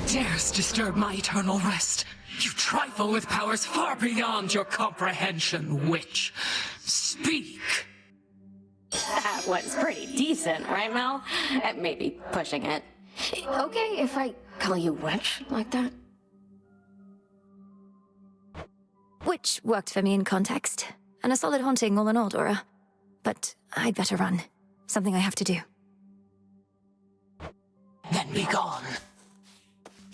dares disturb my eternal rest? You trifle with powers far beyond your comprehension, witch. Speak! That was pretty decent, right, Mel? Maybe pushing it. Okay if I call you witch like that? Which worked for me in context, and a solid haunting all in all, Dora. But I'd better run. Something I have to do. Then be gone.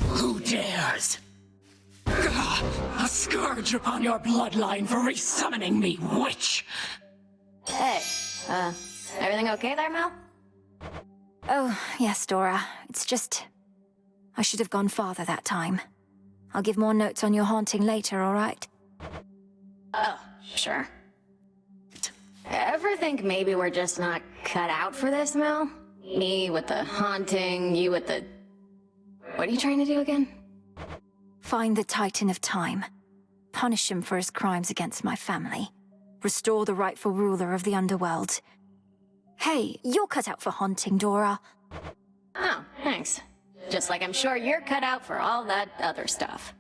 Who dares? A scourge upon your bloodline for resummoning me, witch! Hey, everything okay there, Mel? Oh, yes, Dora. It's just... I should have gone farther that time. I'll give more notes on your haunting later, all right? Oh, sure. Ever think maybe we're just not cut out for this, Mel? Me with the haunting, you with the... What are you trying to do again? Find the Titan of Time. Punish him for his crimes against my family. Restore the rightful ruler of the underworld. Hey, you're cut out for haunting, Dora. Oh, thanks. Just like I'm sure you're cut out for all that other stuff.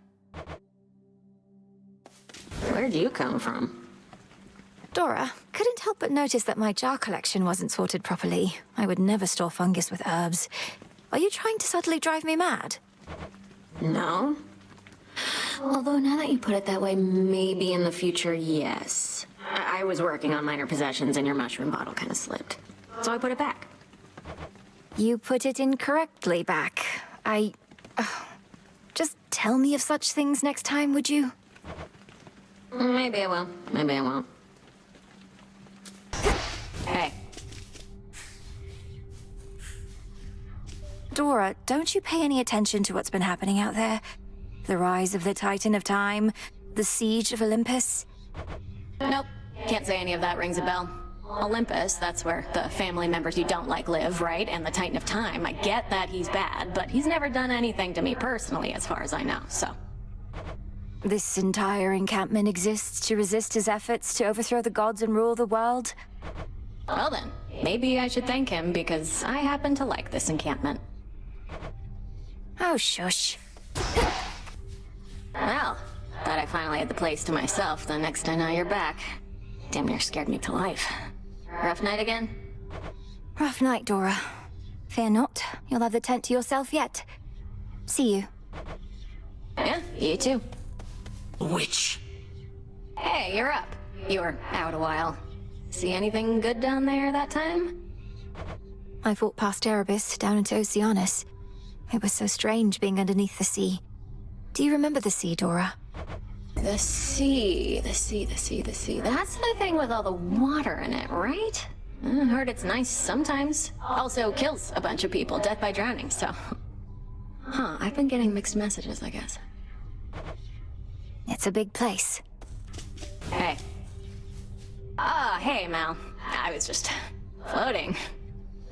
Where'd you come from? Dora, couldn't help but notice that my jar collection wasn't sorted properly. I would never store fungus with herbs. Are you trying to subtly drive me mad? No. Although now that you put it that way, maybe in the future, yes. I was working on minor possessions and your mushroom bottle kind of slipped. So I put it back. You put it incorrectly back. Just tell me of such things next time, would you? Maybe I will. Maybe I won't. Hey. Dora, don't you pay any attention to what's been happening out there? The rise of the Titan of Time, the siege of Olympus? Nope. Can't say any of that rings a bell. Olympus, that's where the family members you don't like live, right? And the Titan of Time, I get that he's bad, but he's never done anything to me personally, as far as I know, so... This entire encampment exists to resist his efforts to overthrow the gods and rule the world? Well then, maybe I should thank him, because I happen to like this encampment. Oh, shush. Well, thought I finally had the place to myself the next I know you're back. Damn near scared me to life. Rough night again? Rough night, Dora. Fear not, you'll have the tent to yourself yet. See you. Yeah, you too. Witch! Hey, you're up. You were out a while. See anything good down there that time? I fought past Erebus, down into Oceanus. It was so strange being underneath the sea. Do you remember the sea, Dora? The sea. That's the thing with all the water in it, right? I heard it's nice sometimes. Also kills a bunch of people, death by drowning, so... Huh, I've been getting mixed messages, I guess. It's a big place. Hey. Hey, Mal. I was just floating.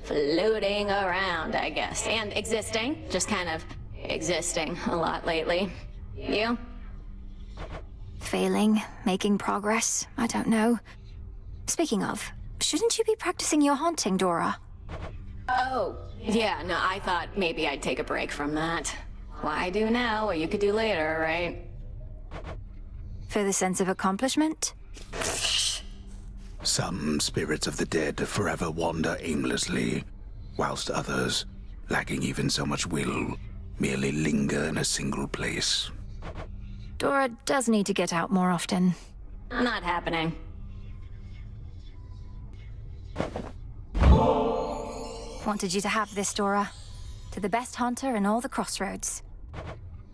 Floating around, I guess. And existing. Just kind of existing a lot lately. You? Failing, making progress, I don't know. Speaking of, shouldn't you be practicing your haunting, Dora? Oh, yeah, no, I thought maybe I'd take a break from that. Why do now, or you could do later, right? For the sense of accomplishment? Some spirits of the dead forever wander aimlessly, whilst others, lacking even so much will, merely linger in a single place. Dora does need to get out more often. Not happening. Wanted you to have this, Dora. To the best hunter in all the crossroads.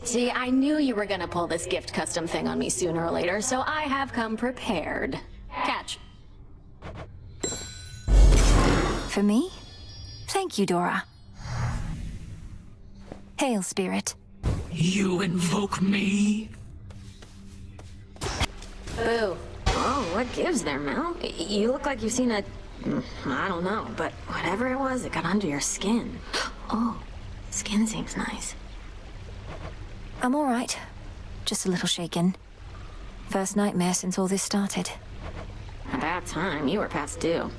See, I knew you were gonna pull this gift custom thing on me sooner or later, so I have come prepared. Catch. For me? Thank you, Dora. Hail, spirit. You invoke me? Boo. Oh, what gives there, Mel? You look like you've seen a... I don't know, but whatever it was, it got under your skin. Oh, skin seems nice. I'm all right. Just a little shaken. First nightmare since all this started. About time, you were past due.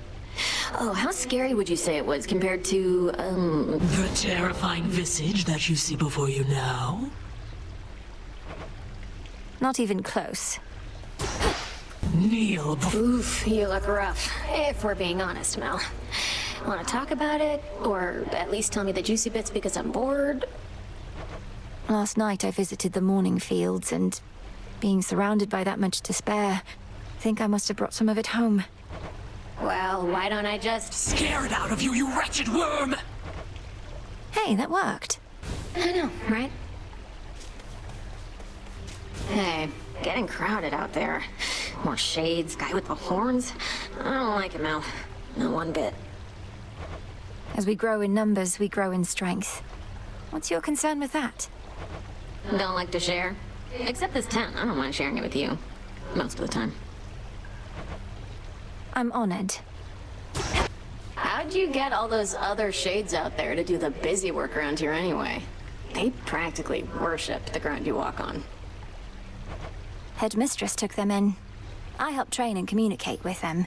Oh, how scary would you say it was compared to, The terrifying visage that you see before you now? Not even close. Kneel before... Oof, you look rough. If we're being honest, Mel. Want to talk about it? Or at least tell me the juicy bits because I'm bored? Last night I visited the mourning fields, and being surrounded by that much despair, I think I must have brought some of it home. Well, why don't I just... Scare it out of you, you wretched worm! Hey, that worked. I know, right? Hey, getting crowded out there. More shades, guy with the horns. I don't like it, Mel. Not one bit. As we grow in numbers, we grow in strength. What's your concern with that? Don't like to share? Except this tent. I don't mind sharing it with you. Most of the time. I'm honored. How'd you get all those other shades out there to do the busy work around here anyway? They practically worship the ground you walk on. Headmistress took them in. I helped train and communicate with them.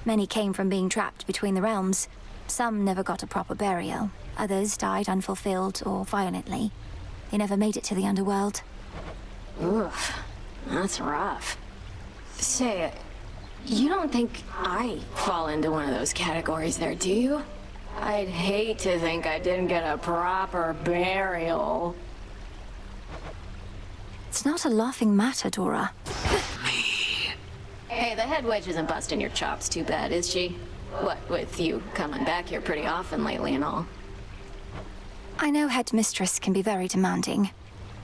Many came from being trapped between the realms. Some never got a proper burial. Others died unfulfilled or violently. They never made it to the underworld. Oof, that's rough. Say, you don't think I fall into one of those categories there, do you? I'd hate to think I didn't get a proper burial. It's not a laughing matter, Dora. Hey, the head witch isn't busting your chops too bad, is she? What, with you coming back here pretty often lately and all? I know Headmistress can be very demanding.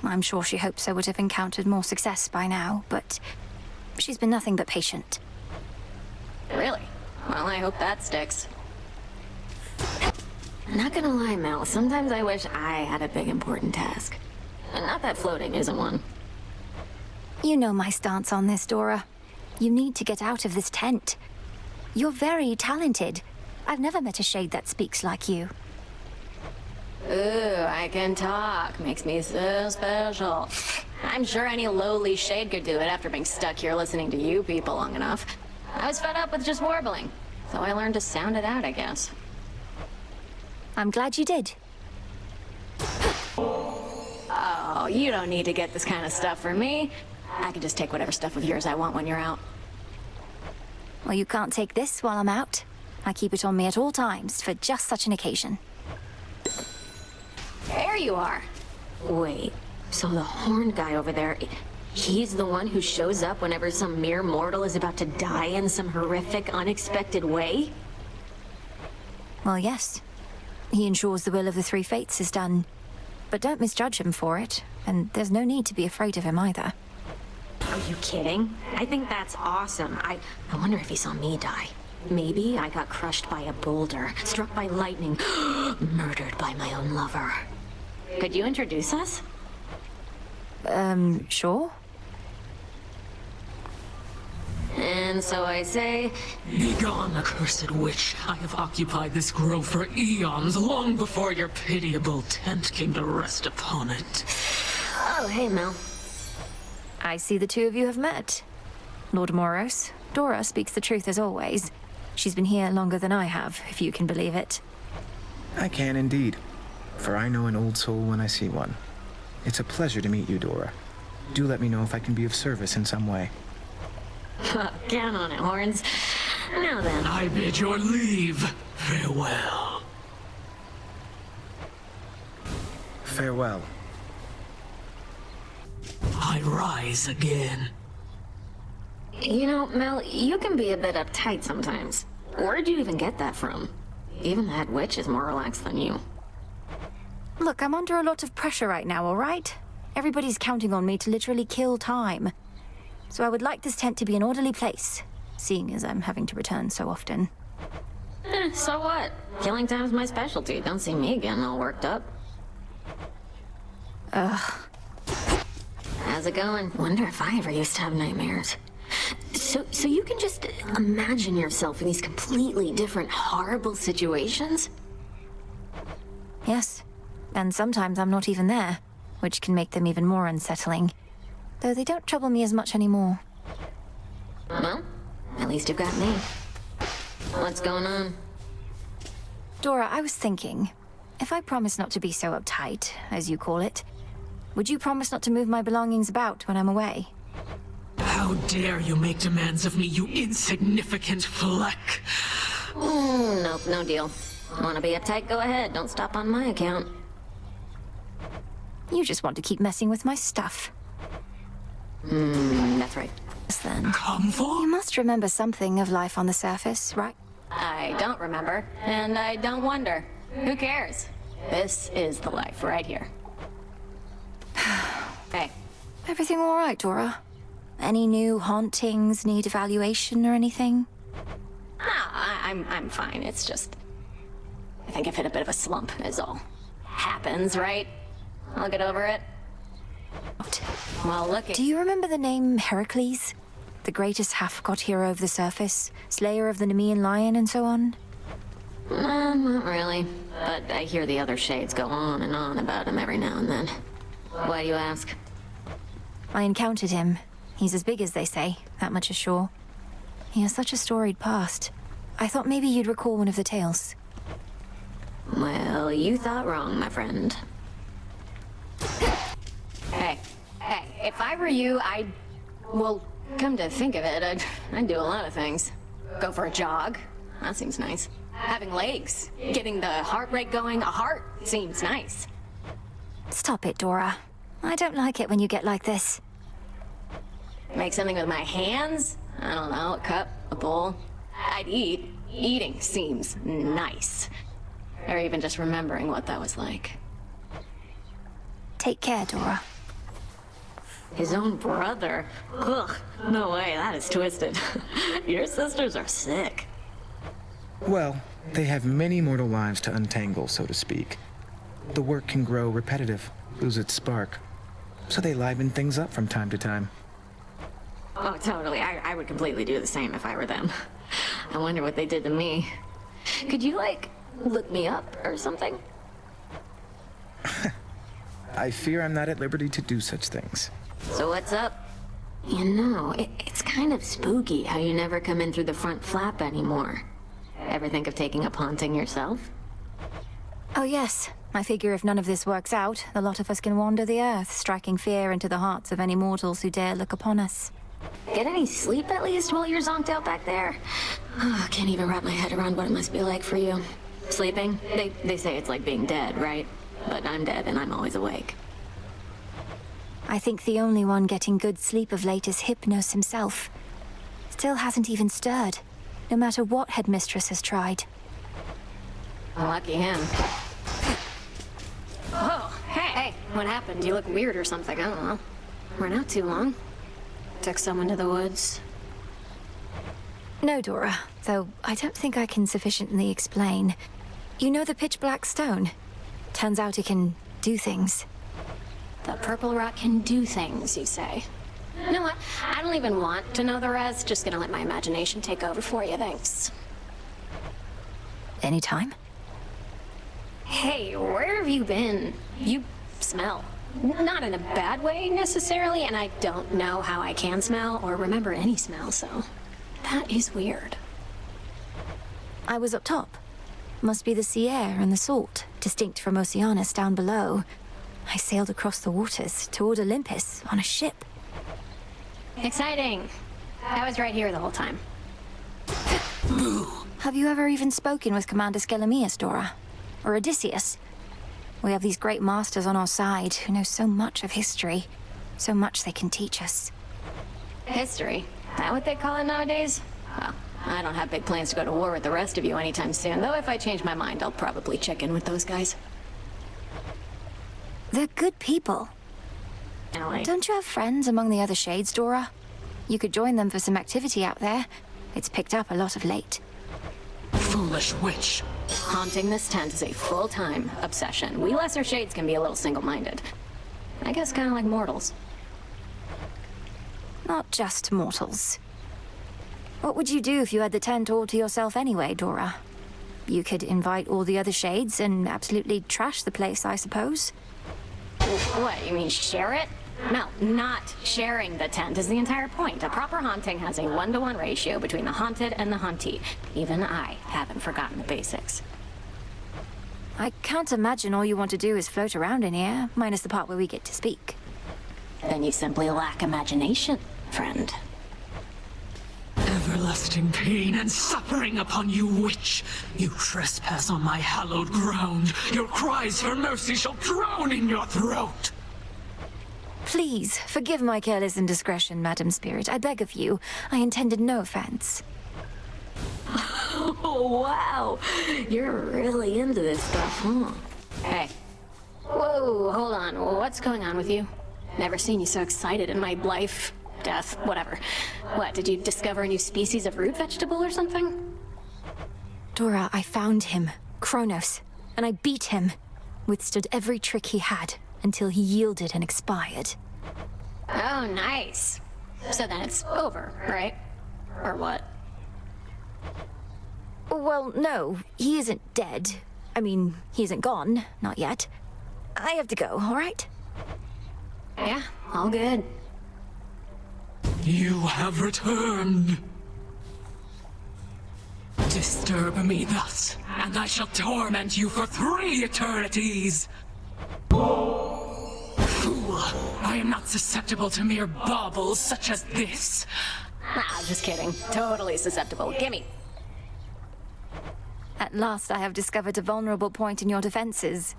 I'm sure she hopes I would have encountered more success by now, but she's been nothing but patient. Really? Well, I hope that sticks. Not gonna lie, Mel, sometimes I wish I had a big important task. And not that floating isn't one. You know my stance on this, Dora. You need to get out of this tent. You're very talented. I've never met a shade that speaks like you. Ooh, I can talk. Makes me so special. I'm sure any lowly shade could do it after being stuck here listening to you people long enough. I was fed up with just warbling, so I learned to sound it out, I guess. I'm glad you did. Oh, you don't need to get this kind of stuff from me. I can just take whatever stuff of yours I want when you're out. Well, you can't take this while I'm out. I keep it on me at all times for just such an occasion. There you are. Wait, so the horned guy over there, he's the one who shows up whenever some mere mortal is about to die in some horrific, unexpected way? Well, yes. He ensures the will of the three fates is done. But don't misjudge him for it, and there's no need to be afraid of him either. Are you kidding? I think that's awesome. I wonder if he saw me die. Maybe I got crushed by a boulder, struck by lightning, murdered by my own lover. Could you introduce us? Sure? And so I say... Begone, accursed witch. I have occupied this grove for eons, long before your pitiable tent came to rest upon it. Oh, hey, Mel. I see the two of you have met. Lord Moros, Dora speaks the truth as always. She's been here longer than I have, if you can believe it. I can indeed, for I know an old soul when I see one. It's a pleasure to meet you, Dora. Do let me know if I can be of service in some way. Count on it, Horns. Now then. I bid your leave. Farewell. Farewell. I rise again. You know, Mel, you can be a bit uptight sometimes. Where'd you even get that from? Even that witch is more relaxed than you. Look, I'm under a lot of pressure right now, all right? Everybody's counting on me to literally kill time. So I would like this tent to be an orderly place, seeing as I'm having to return so often. So what? Killing time's my specialty. Don't see me getting all worked up. Ugh. How's it going? Wonder if I ever used to have nightmares. So you can just imagine yourself in these completely different, horrible situations? Yes. And sometimes I'm not even there, which can make them even more unsettling. Though they don't trouble me as much anymore. Well, at least you've got me. What's going on? Dora, I was thinking, if I promise not to be so uptight, as you call it, would you promise not to move my belongings about when I'm away? How dare you make demands of me, you insignificant fleck! Nope, no deal. Wanna be uptight? Go ahead. Don't stop on my account. You just want to keep messing with my stuff. That's right. Then. Come for? You must remember something of life on the surface, right? I don't remember, and I don't wonder. Who cares? This is the life right here. Hey. Everything all right, Dora? Any new hauntings need evaluation or anything? No, I'm fine. It's just... I think I've hit a bit of a slump, is all. Happens, right? I'll get over it. Well, look at... Do you remember the name Heracles? The greatest half-god hero of the surface, slayer of the Nemean lion and so on? Not really. But I hear the other shades go on and on about him every now and then. Why do you ask? I encountered him. He's as big as they say, that much is sure. He has such a storied past. I thought maybe you'd recall one of the tales. Well, you thought wrong, my friend. Hey, if I were you, well, come to think of it, I'd do a lot of things. Go for a jog. That seems nice. Having legs. Getting the heart rate going. A heart seems nice. Stop it, Dora. I don't like it when you get like this. Make something with my hands? I don't know, a cup, a bowl. I'd eat. Eating seems nice. Or even just remembering what that was like. Take care, Dora. His own brother? Ugh, no way, that is twisted. Your sisters are sick. Well, they have many mortal lives to untangle, so to speak. The work can grow repetitive, lose its spark. So they liven things up from time to time. Oh, totally. I would completely do the same if I were them. I wonder what they did to me. Could you, like, look me up or something? I fear I'm not at liberty to do such things. So what's up? You know, it's kind of spooky how you never come in through the front flap anymore. Ever think of taking up haunting yourself? Oh yes, I figure if none of this works out, the lot of us can wander the earth, striking fear into the hearts of any mortals who dare look upon us. Get any sleep at least while you're zonked out back there? Oh, I can't even wrap my head around what it must be like for you. Sleeping? They say it's like being dead, right? But I'm dead and I'm always awake. I think the only one getting good sleep of late is Hypnos himself. Still hasn't even stirred, no matter what headmistress has tried. Lucky him. Oh, hey, what happened? You look weird or something, I don't know. We're not too long. Took someone to the woods. No, Dora, though I don't think I can sufficiently explain. You know the pitch black stone? Turns out it can do things. The purple rock can do things, you say? You know what? I don't even want to know the rest. Just gonna let my imagination take over for you, thanks. Anytime? Hey, where have you been? You smell. Not in a bad way, necessarily, and I don't know how I can smell or remember any smell, so... that is weird. I was up top. Must be the sea air and the salt, distinct from Oceanus down below. I sailed across the waters toward Olympus on a ship. Exciting. I was right here the whole time. Have you ever even spoken with Commander Skelemius, Dora? Or Odysseus? We have these great masters on our side who know so much of history. So much they can teach us. History? That what they call it nowadays? Well, I don't have big plans to go to war with the rest of you anytime soon, though if I change my mind, I'll probably check in with those guys. They're good people. Ellie. Don't you have friends among the other shades, Dora? You could join them for some activity out there. It's picked up a lot of late. Foolish witch. Haunting this tent is a full-time obsession. We lesser shades can be a little single-minded. I guess kind of like mortals. Not just mortals. What would you do if you had the tent all to yourself anyway, Dora? You could invite all the other shades and absolutely trash the place, I suppose. What, you mean share it? No, not sharing the tent is the entire point. A proper haunting has a 1-to-1 ratio between the haunted and the hauntee. Even I haven't forgotten the basics. I can't imagine all you want to do is float around in here, minus the part where we get to speak. Then you simply lack imagination, friend. Everlasting pain and suffering upon you, witch! You trespass on my hallowed ground. Your cries for mercy shall drown in your throat! Please, forgive my careless indiscretion, Madam Spirit. I beg of you. I intended no offense. Oh, wow. You're really into this stuff, huh? Hey. Whoa, hold on. What's going on with you? Never seen you so excited in my life. Death, whatever. What, did you discover a new species of root vegetable or something? Dora, I found him. Kronos. And I beat him. Withstood every trick he had, until he yielded and expired. Oh, nice. So then it's over, right? Or what? Well, no. He isn't dead. I mean, he isn't gone. Not yet. I have to go, all right? Yeah, all good. You have returned. Disturb me thus, and I shall torment you for 3 eternities. Fool, I am not susceptible to mere baubles such as this. Ah, just kidding. Totally susceptible. Gimme. At last I have discovered a vulnerable point in your defenses.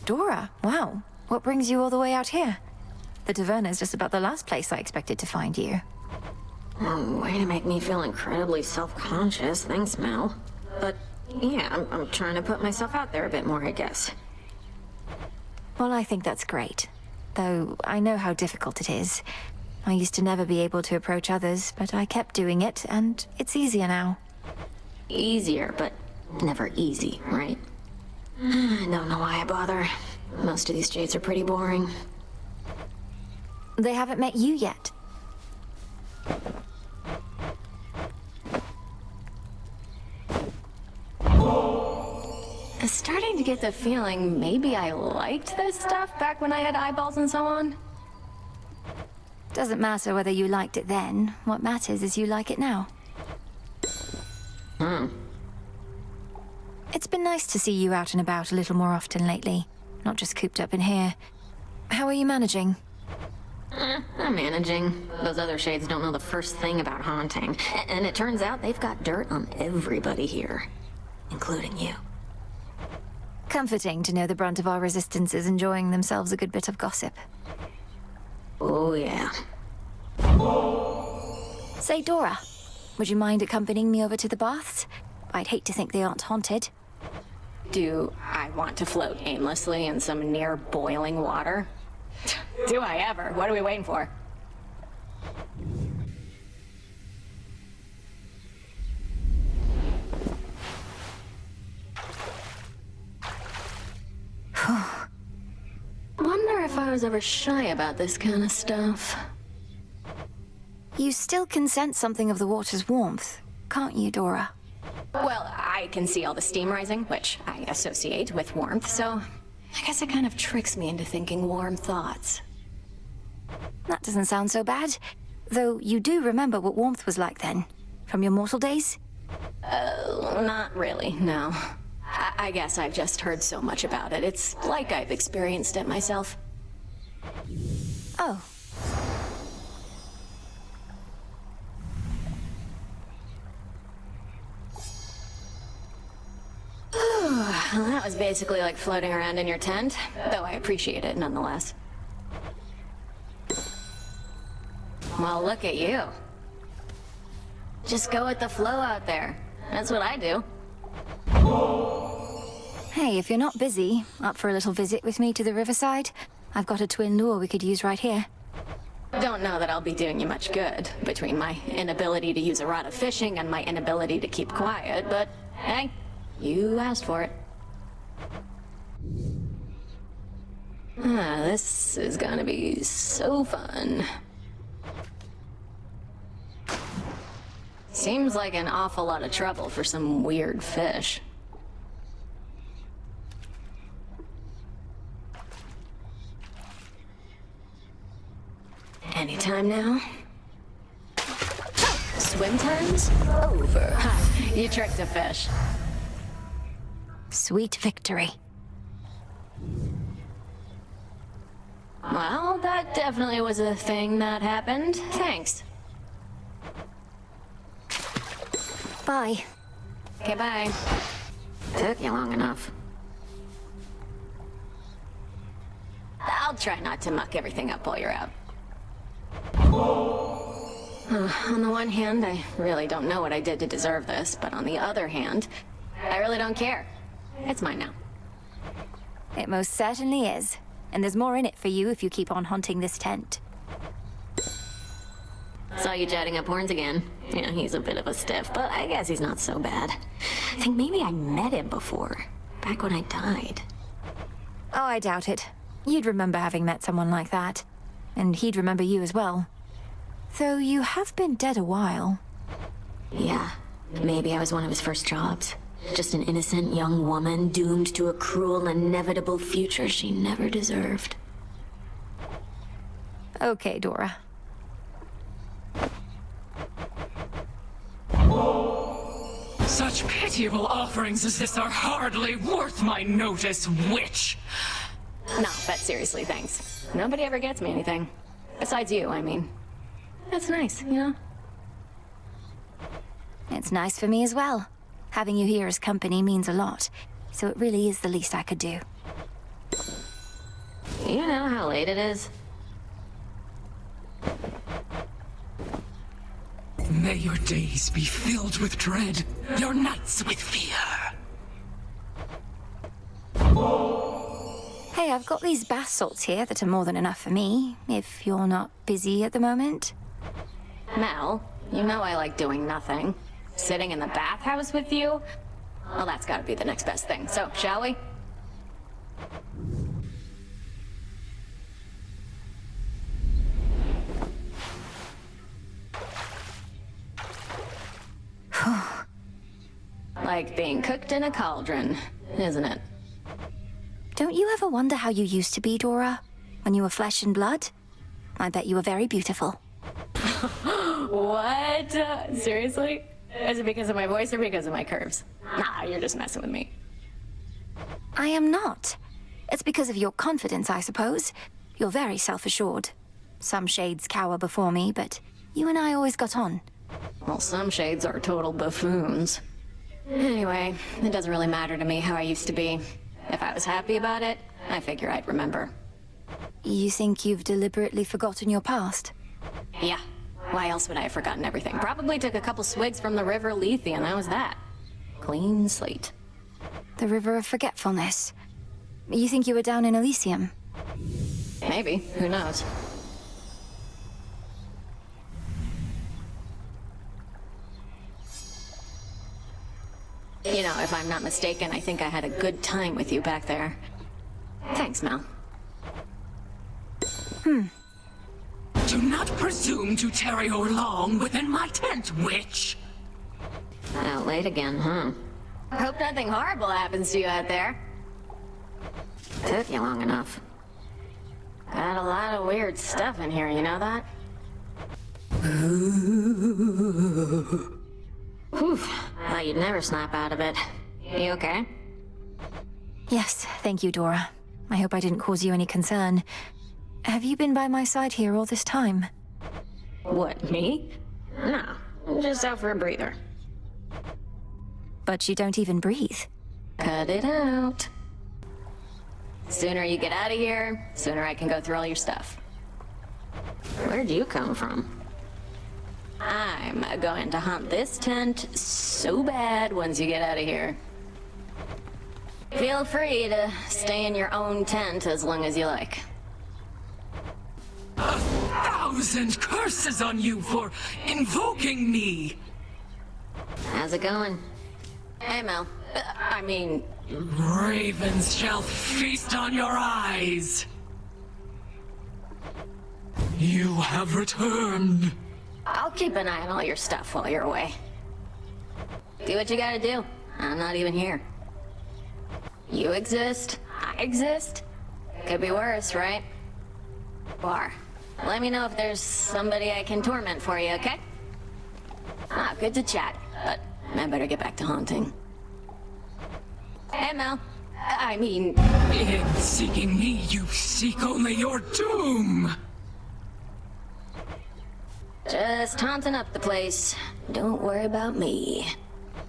Dora, wow. What brings you all the way out here? The Taverna is just about the last place I expected to find you. Way to make me feel incredibly self-conscious. Thanks, Mel. But, yeah, I'm trying to put myself out there a bit more, I guess. Well, I think that's great. Though I know how difficult it is. I used to never be able to approach others, but I kept doing it, and it's easier now. Easier, but never easy, right? I don't know why I bother. Most of these jades are pretty boring. They haven't met you yet. I'm starting to get the feeling maybe I liked this stuff back when I had eyeballs and so on. Doesn't matter whether you liked it then. What matters is you like it now. It's been nice to see you out and about a little more often lately. Not just cooped up in here. How are you managing? I'm managing. Those other shades don't know the first thing about haunting. And it turns out they've got dirt on everybody here. Including you. Comforting to know the brunt of our resistance is enjoying themselves a good bit of gossip. Oh, yeah. Say, Dora, would you mind accompanying me over to the baths? I'd hate to think they aren't haunted. Do I want to float aimlessly in some near boiling water? Do I ever? What are we waiting for? Wonder if I was ever shy about this kind of stuff. You still can sense something of the water's warmth, can't you, Dora? Well, I can see all the steam rising, which I associate with warmth, so I guess it kind of tricks me into thinking warm thoughts. That doesn't sound so bad. Though you do remember what warmth was like then, from your mortal days? Not really, no. I guess I've just heard so much about it. It's like I've experienced it myself. Oh. That was basically like floating around in your tent, though I appreciate it nonetheless. Well, look at you. Just go with the flow out there. That's what I do. Hey, if you're not busy, up for a little visit with me to the riverside? I've got a twin lure we could use right here. Don't know that I'll be doing you much good, between my inability to use a rod of fishing and my inability to keep quiet, but hey, you asked for it. This is gonna be so fun. Seems like an awful lot of trouble for some weird fish. Anytime now? Sweet. swim times? Over. Ha, you tricked a fish. Sweet victory. Well, that definitely was a thing that happened. Thanks. Bye. Okay, bye. Took you long enough. I'll try not to muck everything up while you're out. On the one hand, I really don't know what I did to deserve this, but on the other hand, I really don't care. It's mine now. It most certainly is. And there's more in it for you if you keep on haunting this tent. Saw you chatting up horns again. Yeah, he's a bit of a stiff, but I guess he's not so bad. I think maybe I met him before, back when I died. Oh, I doubt it. You'd remember having met someone like that. And he'd remember you as well. Though you have been dead a while. Yeah, maybe I was one of his first jobs. Just an innocent young woman doomed to a cruel, inevitable future she never deserved. Okay, Dora. Such pitiable offerings as this are hardly worth my notice, witch! No, but seriously, thanks. Nobody ever gets me anything. Besides you, I mean. That's nice, you know? It's nice for me as well. Having you here as company means a lot, so it really is the least I could do. You know how late it is? May your days be filled with dread, your nights with fear. Hey, I've got these bath salts here that are more than enough for me, if you're not busy at the moment. Mel, you know I like doing nothing. Sitting in the bathhouse with you? Well, that's gotta be the next best thing. So, shall we? Like being cooked in a cauldron, isn't it? Don't you ever wonder how you used to be, Dora? When you were flesh and blood? I bet you were very beautiful. What? Seriously? Is it because of my voice or because of my curves? Nah, you're just messing with me. I am not. It's because of your confidence, I suppose. You're very self-assured. Some shades cower before me, but you and I always got on. Well, some shades are total buffoons. Anyway, it doesn't really matter to me how I used to be. If I was happy about it, I figure I'd remember. You think you've deliberately forgotten your past? Yeah. Why else would I have forgotten everything? Probably took a couple swigs from the river Lethe and that was that. Clean slate. The River of Forgetfulness. You think you were down in Elysium? Maybe. Who knows? You know, if I'm not mistaken, I think I had a good time with you back there. Thanks, Mel. Do not presume to tarry or long within my tent, witch! Out late again, huh? Hope nothing horrible happens to you out there. Took you long enough. Got a lot of weird stuff in here, you know that? Whew. Thought you'd never snap out of it. You okay? Yes, thank you, Dora. I hope I didn't cause you any concern. Have you been by my side here all this time? What, me? No, I'm just out for a breather. But you don't even breathe. Cut it out. Sooner you get out of here, sooner I can go through all your stuff. Where'd you come from? I'm going to haunt this tent so bad once you get out of here. Feel free to stay in your own tent as long as you like. 1,000 curses on you for invoking me! How's it going? Hey, Mel. I mean... Ravens shall feast on your eyes! You have returned! I'll keep an eye on all your stuff while you're away. Do what you gotta do. I'm not even here. You exist. I exist. Could be worse, right? Bar. Let me know if there's somebody I can torment for you, okay? Ah, good to chat, but I better get back to haunting. Hey, Mel. I mean... In seeking me, you seek only your doom! Just haunting up the place. Don't worry about me.